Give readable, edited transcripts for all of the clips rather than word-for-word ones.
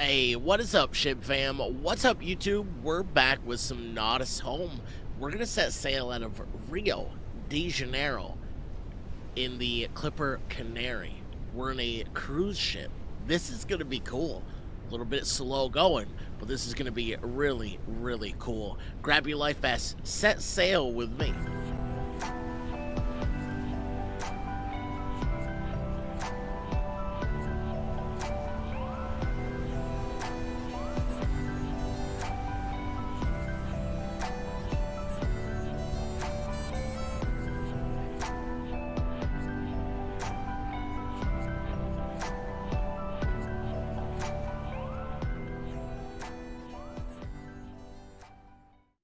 Hey, what is up, ship fam? What's up, YouTube? We're back with some Nautis home. We're gonna set sail out of Rio de Janeiro in the Clipper Canary. We're in a cruise ship. This is gonna be cool. A little bit slow going, but this is gonna be really, really cool. Grab your life vest, set sail with me.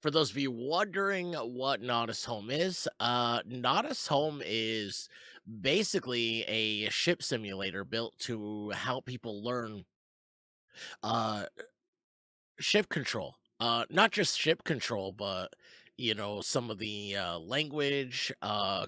For those of you wondering what Nautis Home is, Nautis Home is basically a ship simulator built to help people learn uh, ship control. Not just ship control, but some of the language,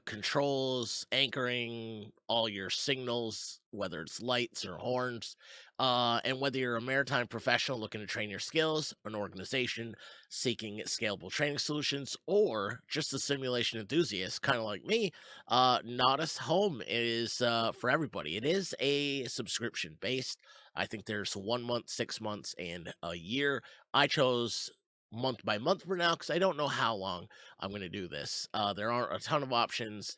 controls, anchoring, all your signals, whether it's lights or horns, and whether you're a maritime professional looking to train your skills, an organization seeking scalable training solutions, or just a simulation enthusiast, kind of like me. Nautis Home is for everybody. It is a subscription based. I think there's 1 month, 6 months, and a year. I chose month by month for now because I don't know how long I'm going to do this. There aren't a ton of options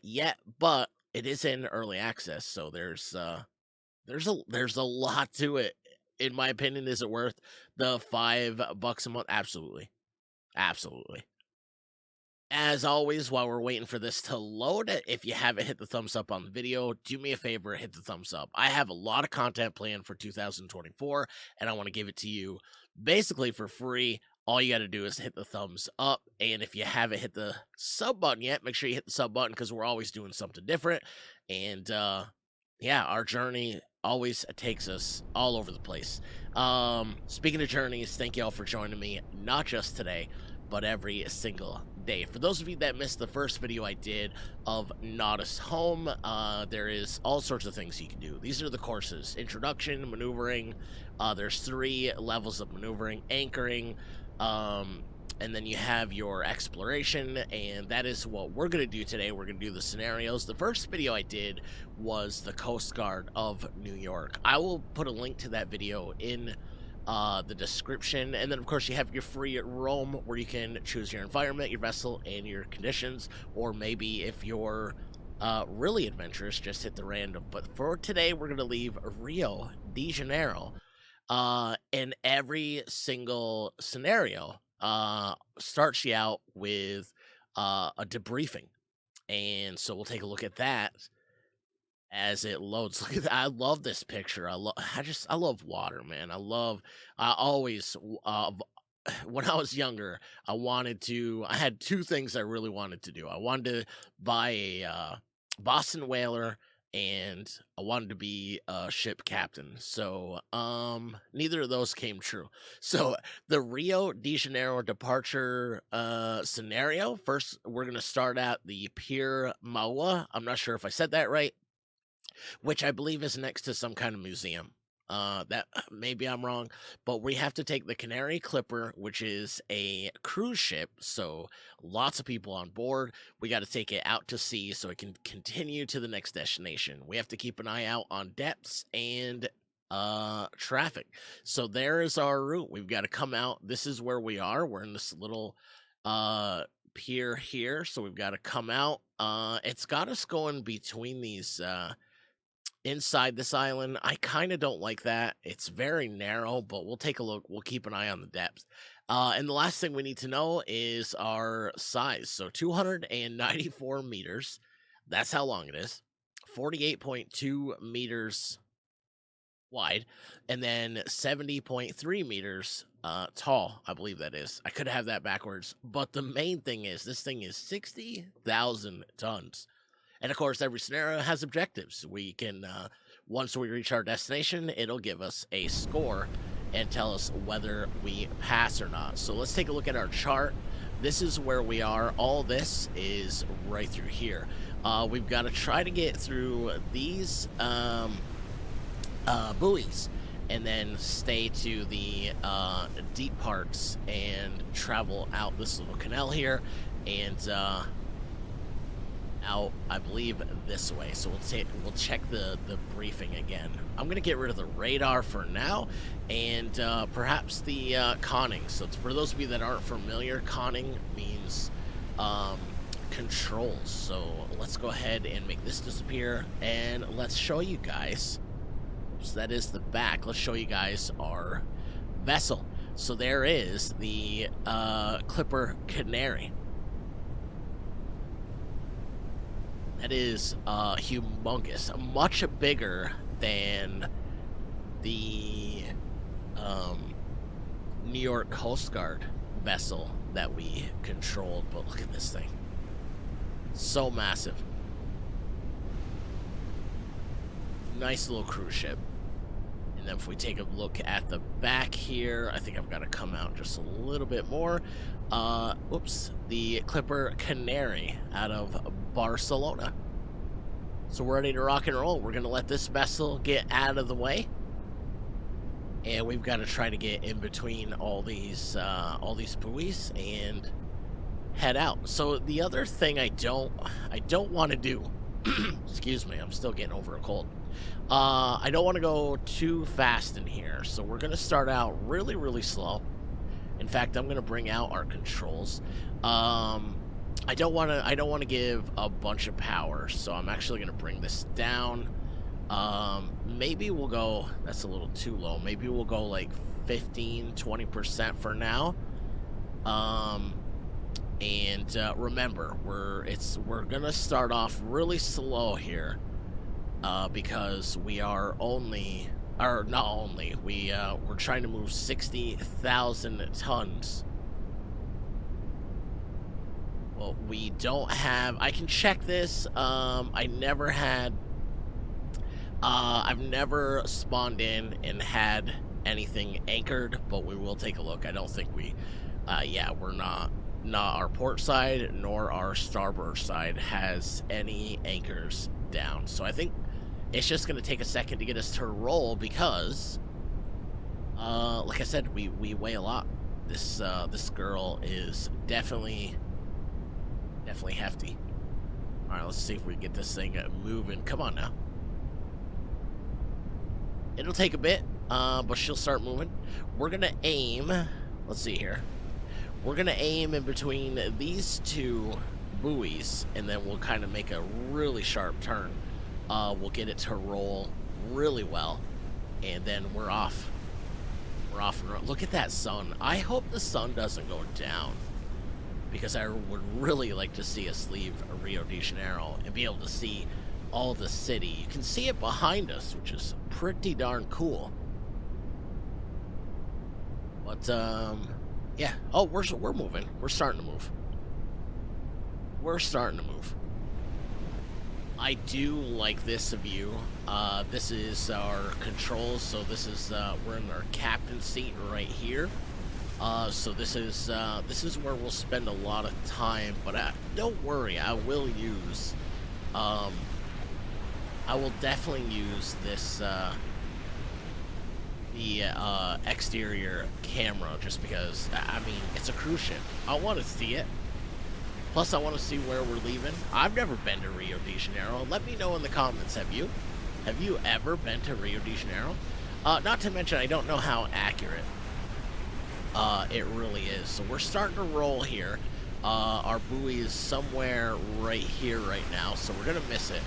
yet, but it is in early access, so there's a lot to it. In my opinion, is it worth the $5 a month? Absolutely, absolutely. As always, while we're waiting for this to load, if you haven't hit the thumbs up on the video, do me a favor, hit the thumbs up. I have a lot of content planned for 2024, and I want to give it to you basically for free. All you got to do is hit the thumbs up, and if you haven't hit the sub button yet, make sure you hit the sub button because we're always doing something different. And yeah, our journey always takes us all over the place. Speaking of journeys, thank you all for joining me, not just today, but every single day. For those of you that missed the first video I did of Nautis Home, there is all sorts of things you can do. These are the courses: introduction, maneuvering. There's 3 levels of maneuvering: anchoring, and then you have your exploration, and that is what we're going to do today. We're going to do the scenarios. The first video I did was the Coast Guard of New York. I will put a link to that video in the description, and then of course you have your free roam where you can choose your environment, your vessel, and your conditions. Or maybe if you're really adventurous, just hit the random. But for today, we're going to leave Rio de Janeiro, and every single scenario starts you out with a debriefing, and so we'll take a look at that as it loads. Look at that. I love this picture. I love water, man. I always when I was younger, I had 2 things I really wanted to do. I wanted to buy a Boston whaler, and I wanted to be a ship captain. So neither of those came true. So the Rio de Janeiro departure scenario, first we're going to start at the Pier Maua. I'm not sure if I said that right, which I believe is next to some kind of museum. That maybe I'm wrong, but we have to take the Canary Clipper, which is a cruise ship, so lots of people on board. We got to take it out to sea so it can continue to the next destination. We have to keep an eye out on depths and traffic. So there is our route. We've got to come out. This is where we are. We're in this little pier here, so we've got to come out. It's got us going between these inside this island. I kind of don't like that. It's very narrow, but we'll take a look. We'll keep an eye on the depth. And the last thing we need to know is our size. So 294 meters. That's how long it is. 48.2 meters wide, and then 70.3 meters tall. I believe that is. I could have that backwards. But the main thing is this thing is 60,000 tons. And of course, every scenario has objectives. We can, once we reach our destination, it'll give us a score and tell us whether we pass or not. So let's take a look at our chart. This is where we are. All this is right through here. We've got to try to get through these buoys. and then stay to the deep parts and travel out this little canal here and out, I believe, this way. So we'll check the briefing again. I'm gonna get rid of the radar for now, and perhaps the conning. So for those of you that aren't familiar, conning means controls. So let's go ahead and make this disappear, and let's show you guys. So that is the back. Let's show you guys our vessel. So there is the Clipper Canary. That is humongous, much bigger than the New York Coast Guard vessel that we controlled. But look at this thing, so massive. Nice little cruise ship. And then if we take a look at the back here, I think I've got to come out just a little bit more. Oops, the Clipper Canary out of Barcelona. So we're ready to rock and roll. We're gonna let this vessel get out of the way, and we've got to try to get in between all these buoys and head out. So the other thing I don't want to do, excuse me, I'm still getting over a cold. I don't want to go too fast in here, so we're gonna start out really, really slow. In fact, I'm gonna bring out our controls. I don't want to give a bunch of power, so I'm actually gonna bring this down. Maybe we'll go. That's a little too low. Maybe we'll go like 15-20% for now. And remember, we're gonna start off really slow here. Because we are only, or not only, we're trying to move 60,000 tons. Well, we don't have, I can check this. I've never spawned in and had anything anchored, but we will take a look. I don't think yeah, we're not our port side nor our starboard side has any anchors down. So I think it's just going to take a second to get us to roll because, like I said, we weigh a lot. This girl is definitely hefty. All right, let's see if we can get this thing moving. Come on now. It'll take a bit, but she'll start moving. We're going to aim. Let's see here. We're going to aim in between these two buoys, and then we'll kind of make a really sharp turn. We'll get it to roll really well, and then we're off. We're off and look at that sun. I hope the sun doesn't go down, because I would really like to see us leave Rio de Janeiro and be able to see all the city. You can see it behind us, which is pretty darn cool. But yeah. Oh, we're moving. We're starting to move. We're starting to move. I do like this view. This is our controls, so this is we're in our captain seat right here. So this is where we'll spend a lot of time. But don't worry, I will use. I will definitely use this the exterior camera, just because I mean it's a cruise ship. I want to see it. Plus, I want to see where we're leaving. I've never been to Rio de Janeiro. Let me know in the comments. Have you? Have you ever been to Rio de Janeiro? Not to mention, I don't know how accurate it really is. So we're starting to roll here. Our buoy is somewhere right here right now, so we're gonna miss it.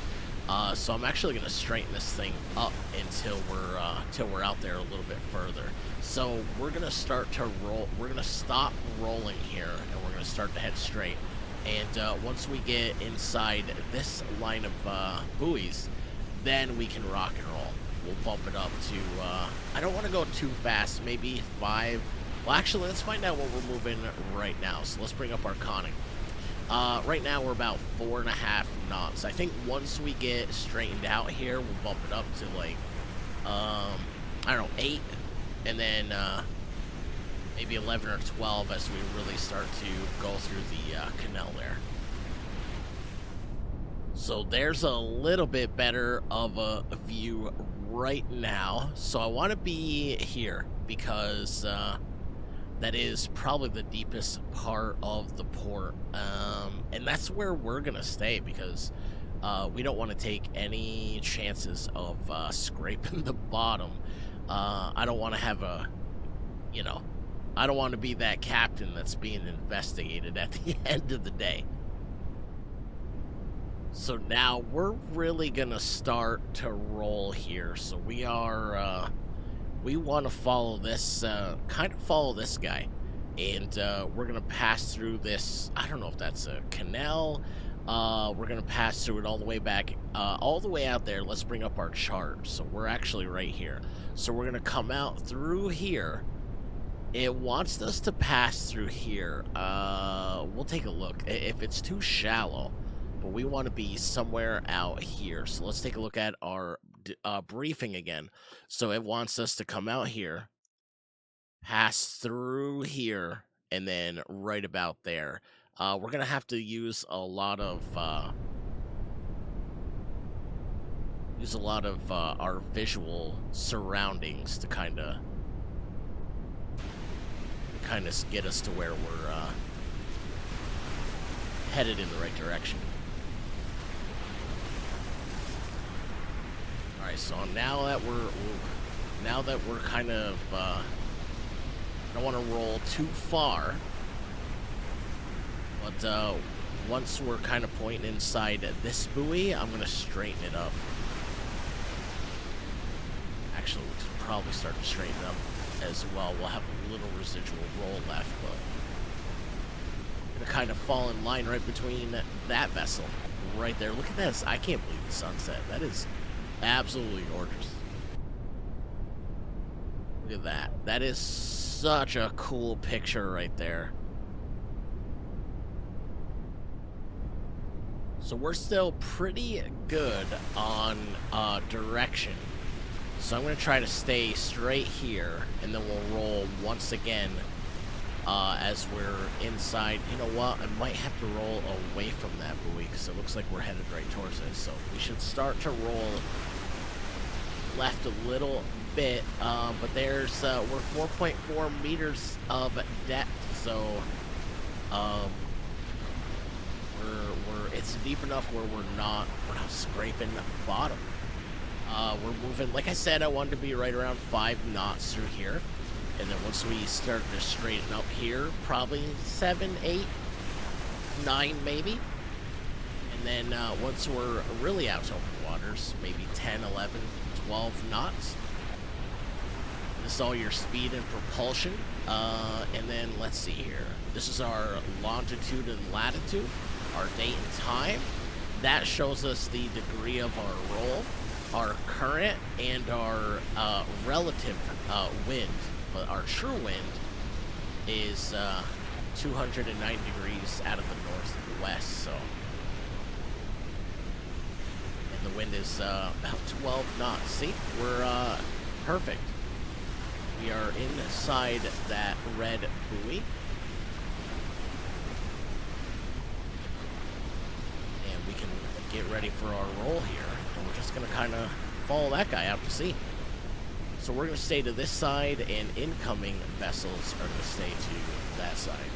So I'm actually gonna straighten this thing up until we're out there a little bit further. So we're gonna start to roll. We're gonna stop rolling here, and we're gonna start to head straight. And once we get inside this line of buoys, then we can rock and roll. We'll bump it up to, I don't want to go too fast, maybe 5. Well, actually, let's find out what we're moving right now. So let's bring up our conning. Right now, we're about 4.5 knots. I think once we get straightened out here, we'll bump it up to, like, I don't know, 8. And then maybe 11 or 12 as we really start to go through the canal there. So there's a little bit better of a view right now. So I want to be here because that is probably the deepest part of the port. And that's where we're going to stay because we don't want to take any chances of scraping the bottom. I don't want to have a, you know, I don't want to be that captain that's being investigated at the end of the day. So now we're really gonna start to roll here. So we are, we want to follow this, kind of follow this guy. And we're gonna pass through this, I don't know if that's a canal. We're gonna pass through it all the way back, all the way out there. Let's bring up our chart. So we're actually right here. So we're gonna come out through here. It wants us to pass through here. We'll take a look. If it's too shallow, but we want to be somewhere out here. So let's take a look at our briefing again. So it wants us to come out here, pass through here, and then right about there. We're going to have to use a lot of our visual surroundings to kind of get us to where we're headed in the right direction. All right, so now that we're kind of I don't want to roll too far, but once we're kind of pointing inside this buoy, I'm gonna straighten it up. Actually, we should probably start to straighten it up as well. We'll have a little residual roll left, but I'm gonna kind of fall in line right between that vessel right there. Look at this. I can't believe the sunset. That is absolutely gorgeous. Look at that. That is such a cool picture right there. So we're still pretty good on direction. So I'm going to try to stay straight here, and then we'll roll once again as we're inside. You know what? I might have to roll away from that buoy because it looks like we're headed right towards it. So we should start to roll left a little bit, but there's we're 4.4 meters of depth, so it's deep enough where we're not scraping the bottom. We're moving, like I said, I wanted to be right around 5 knots through here. And then once we start to straighten up here, probably 7, 8, 9 maybe. And then once we're really out to open waters, maybe 10, 11, 12 knots. This is all your speed and propulsion. And then let's see here. This is our longitude and latitude, our date and time. That shows us the degree of our roll, our current, and our relative wind. But our true wind is 209 degrees out of the northwest, so. And the wind is about 12 knots. See, we're perfect. We are inside that red buoy. And we can get ready for our roll here. And we're just going to kind of follow that guy out to sea. So we're going to stay to this side, and incoming vessels are going to stay to that side.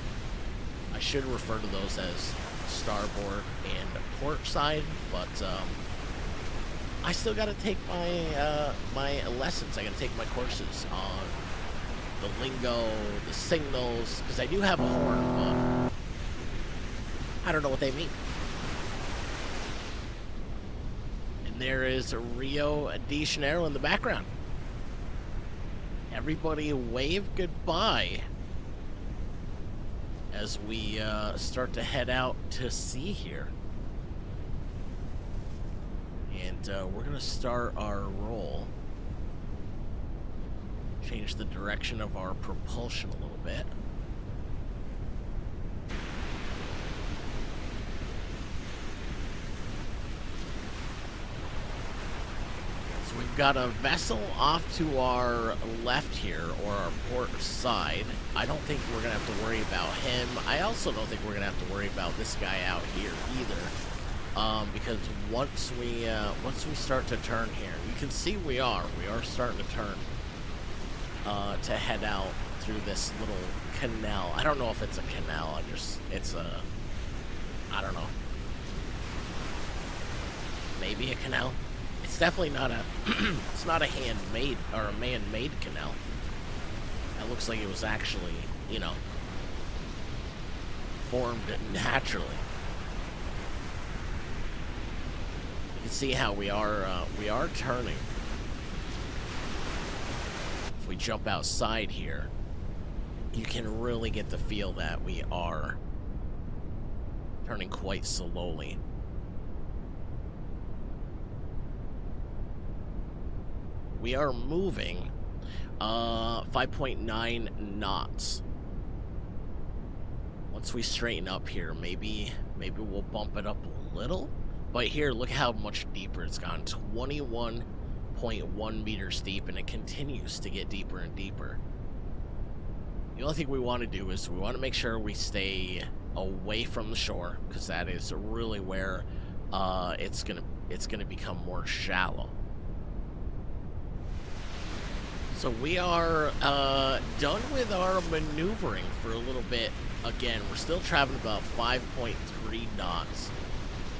I should refer to those as starboard and port side, but I still got to take my my lessons. I got to take my courses on the lingo, the signals, because I do have a horn, but I don't know what they mean. And there is Rio de Janeiro in the background. Everybody wave goodbye as we start to head out to sea here. And we're going to start our roll. Change the direction of our propulsion a little bit. We've got a vessel off to our left here, or our port side. I don't think we're going to have to worry about him. I also don't think we're going to have to worry about this guy out here either. because once we start to turn here, you can see we are starting to turn to head out through this little canal. I don't know if it's a canal. I don't know. Maybe a canal. It's definitely not a it's not a handmade or a man-made canal. That looks like it was actually, you know, formed naturally. You can see how we are turning. If we jump outside here, you can really get the feel that we are turning quite slowly. We are moving 5.9 knots. Once we straighten up here, maybe we'll bump it up a little. But here, look how much deeper it's gone. 21.1 meters deep, and it continues to get deeper and deeper. The only thing we want to do is we want to make sure we stay away from the shore, because that is really where it's gonna become more shallow. So we are done with our maneuvering for a little bit. Again, we're still traveling about 5.3 knots.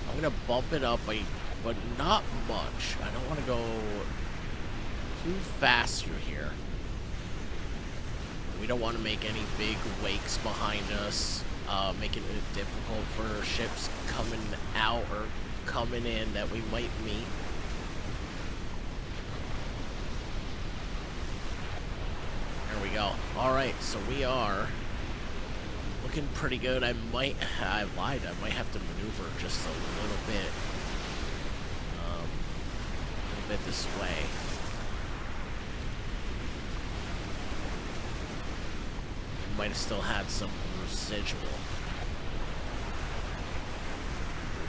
I'm going to bump it up, but not much. I don't want to go too fast through here. We don't want to make any big wakes behind us, making it difficult for ships coming out or coming in that we might meet. There we go. Alright, so we are looking pretty good. I lied. I might have to maneuver just a little bit this way. Might have still had some residual.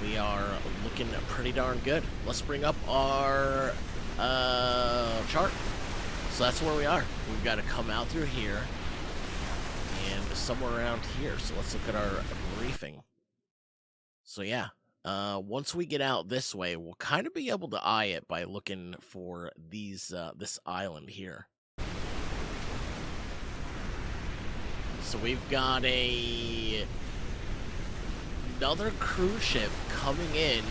We are looking pretty darn good. Let's bring up our chart. So that's where we are. We've got to come out through here and somewhere around here. So let's look at our briefing. So yeah, once we get out this way, we'll kind of be able to eye it by looking for these this island here. So we've got another cruise ship coming in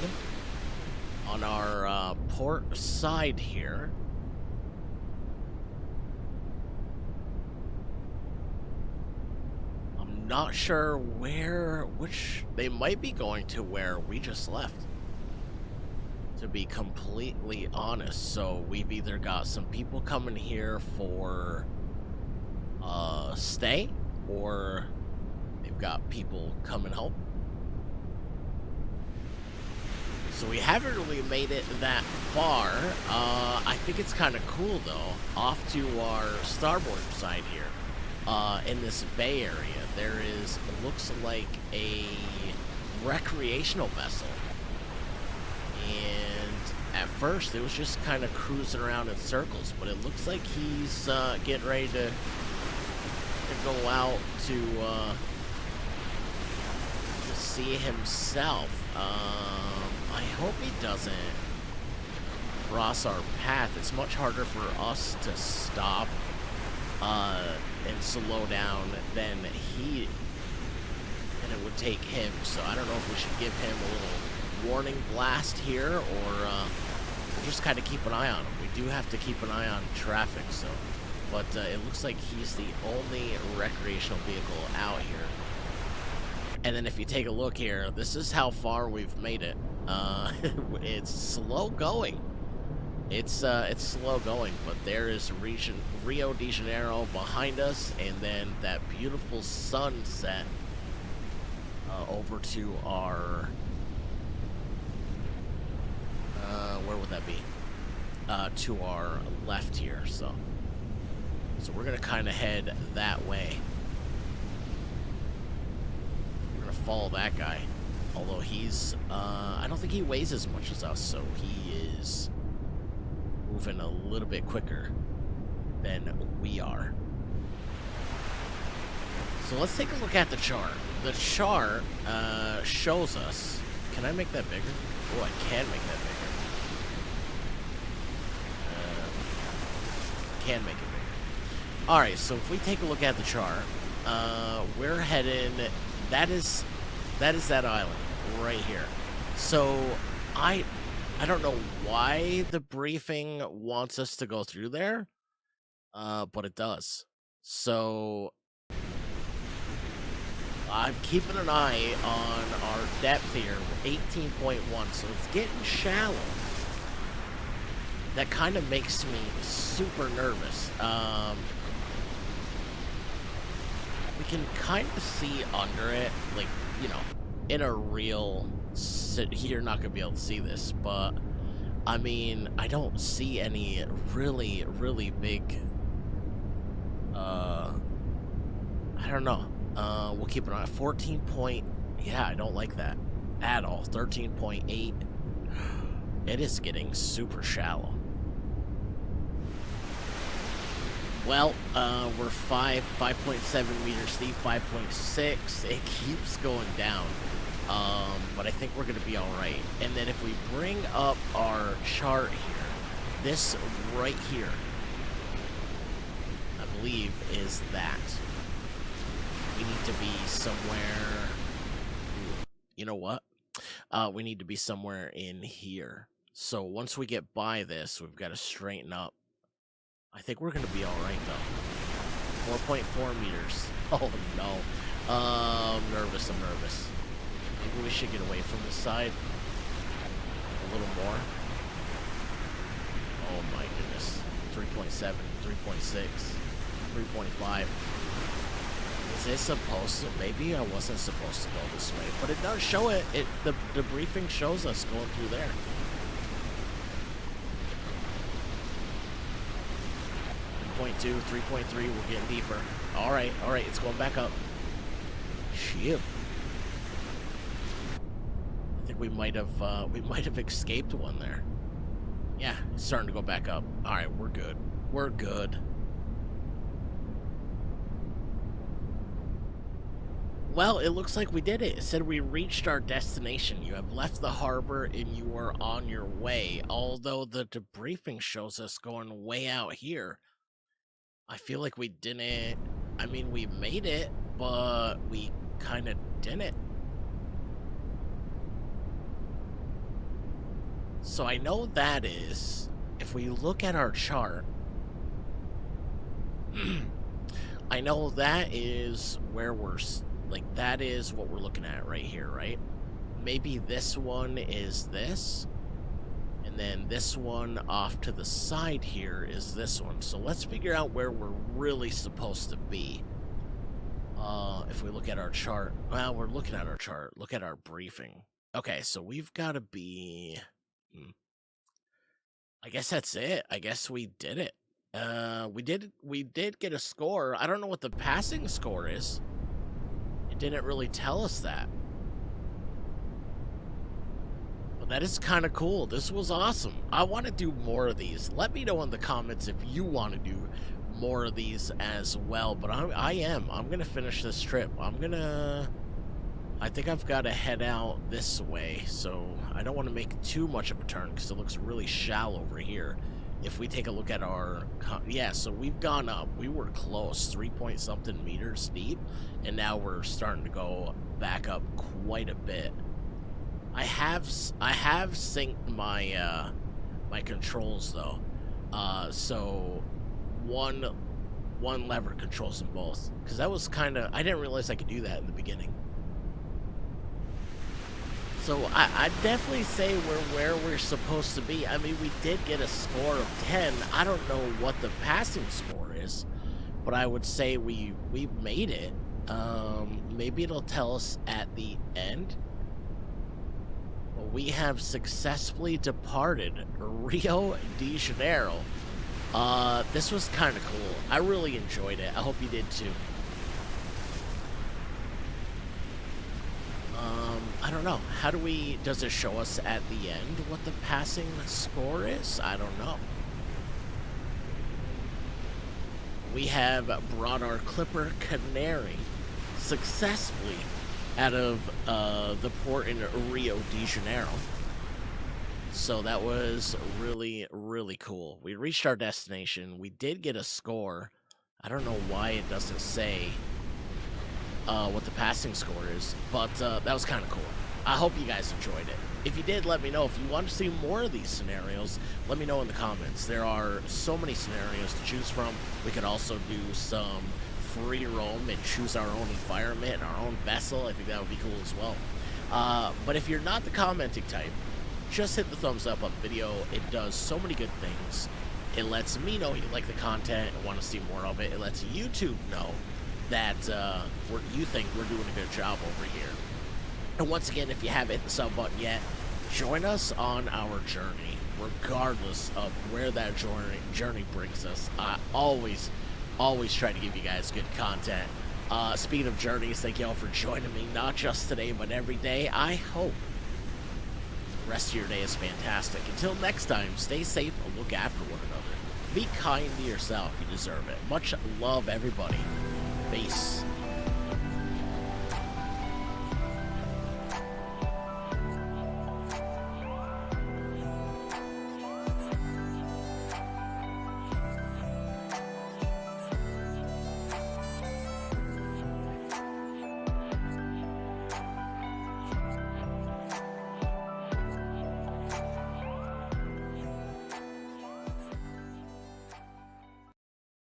on our port side here. I'm not sure which they might be going to where we just left, to be completely honest. So we've either got some people coming here for stay, or they've got people coming home. So we haven't really made it that far. I think it's kind of cool though. Off to our starboard side here, in this bay area, there is, looks like a recreational vessel. And at first it was just kind of cruising around in circles, but it looks like he's getting ready to go out to see himself. I hope he doesn't cross our path. It's much harder for us to stop and slow down than it would take him. So I don't know if we should give him a little warning blast here, or just kind of keep an eye on him. We do have to keep an eye on traffic, so. But it looks like he's the only recreational vehicle out here. And then if you take a look here, this is how far we've made it. It's slow going. It's slow going, but there is Rio de Janeiro behind us, and then that beautiful sunset over to our where would that be? To our left here. So we're gonna kind of head that way. We're gonna follow that guy, although he's I don't think he weighs as much as us, so he is moving a little bit quicker than we are. So let's take a look at the chart. The chart shows us, can I make that bigger? Oh, I can make that bigger. Can make it bigger. All right, so if we take a look at the chart, we're heading. That is that island right here. So I don't know why the briefing wants us to go through there, but it does. So I'm keeping an eye on our depth here, 18.1, so it's getting shallow. That kind of makes me super nervous. We can kind of see under it, like, you know, in a real you're not going to be able to see this, but, I mean, I don't see any really, really big, I don't know. We'll keep an eye. 14 point. Yeah, I don't like that at all. 13.8. It is getting super shallow. Well, we're 5.7 meters deep, 5.6. It keeps going down. But I think we're going to be all right. And then if we bring up our chart here, this right here, I believe is that. We need to be somewhere, you know what? We need to be somewhere in here. So once we get by this, we've got to straighten up. I think we're going to be all right, though. 4.4 meters. Oh, no. I'm nervous. Maybe we should get away from this side a little more. Oh, my goodness. 3.7, 3.6, 3.5. Is it supposed to? Maybe I wasn't supposed to go this way, but it does show it. The briefing shows us going through there. 3.2, 3.3. We're getting deeper. All right. It's going back up. Shit. I think we might have escaped one there. Yeah, it's starting to go back up. All right, we're good. We're good. Well, it looks like we did it. It said we reached our destination. You have left the harbor and you are on your way. Although the debriefing shows us going way out here. I feel like we didn't. I mean, we made it, but we kind of didn't. So I know that is, if we look at our chart, I know that is where we're, like, that is what we're looking at right here, right? Maybe this one is this, and then this one off to the side here is this one. So let's figure out where we're really supposed to be. If we look at our chart, well, we're looking at our chart. Look at our briefing. Okay, so we've got to be... I guess that's it. I guess we did it. We did get a score. I don't know what the passing score is. It didn't really tell us that. But that is kind of cool. This was awesome. I want to do more of these. Let me know in the comments if you want to do more of these as well. But I am. I'm going to finish this trip. I think I've got to head out this way, so I don't want to make too much of a turn because it looks really shallow over here. If we take a look at our... Yeah, so we've gone up. We were close, 3-point-something meters deep, and now we're starting to go back up quite a bit. I have synced my my controls, though. So one lever controls them both, because that was kind of... I didn't realize I could do that in the beginning. So I'd definitely say we're where we're supposed to be. I mean, we did get a score of 10. I don't know what the passing score is, but I would say we made it. Maybe it'll tell us at the end. Well, we have successfully departed Rio de Janeiro. This was kind of cool. I really enjoyed it. I hope you did too. I don't know. How do we... Does it show us at the end what the passing score is? I don't know. We have brought our Clipper Canary successfully out of the port in Rio de Janeiro. So that was really, really cool. We reached our destination. We did get a score. I don't know why it doesn't say what the passing score is, but that was kind of cool. I hope you guys enjoyed it. If you did, let me know. If you want to see more of these scenarios, let me know in the comments. There are so many scenarios to choose from. We could also do some free roam and choose our own environment, our own vessel. I think that would be cool as well. But if you're not the commenting type, just hit the thumbs up on the video. It does so many good things. It lets me know you like the content and want to see more of it. It lets YouTube know that you think we're doing a good job over here. And once again, if you haven't hit the sub button yet, join us on our journey, regardless of where that journey brings us. I always try to give you guys good content. Speaking of journeys, thank you all for joining me, not just today, but every day. I hope the rest of your day is fantastic. Until next time, stay safe and look after one another. Be kind to yourself. You deserve it. Much love, everybody. Peace.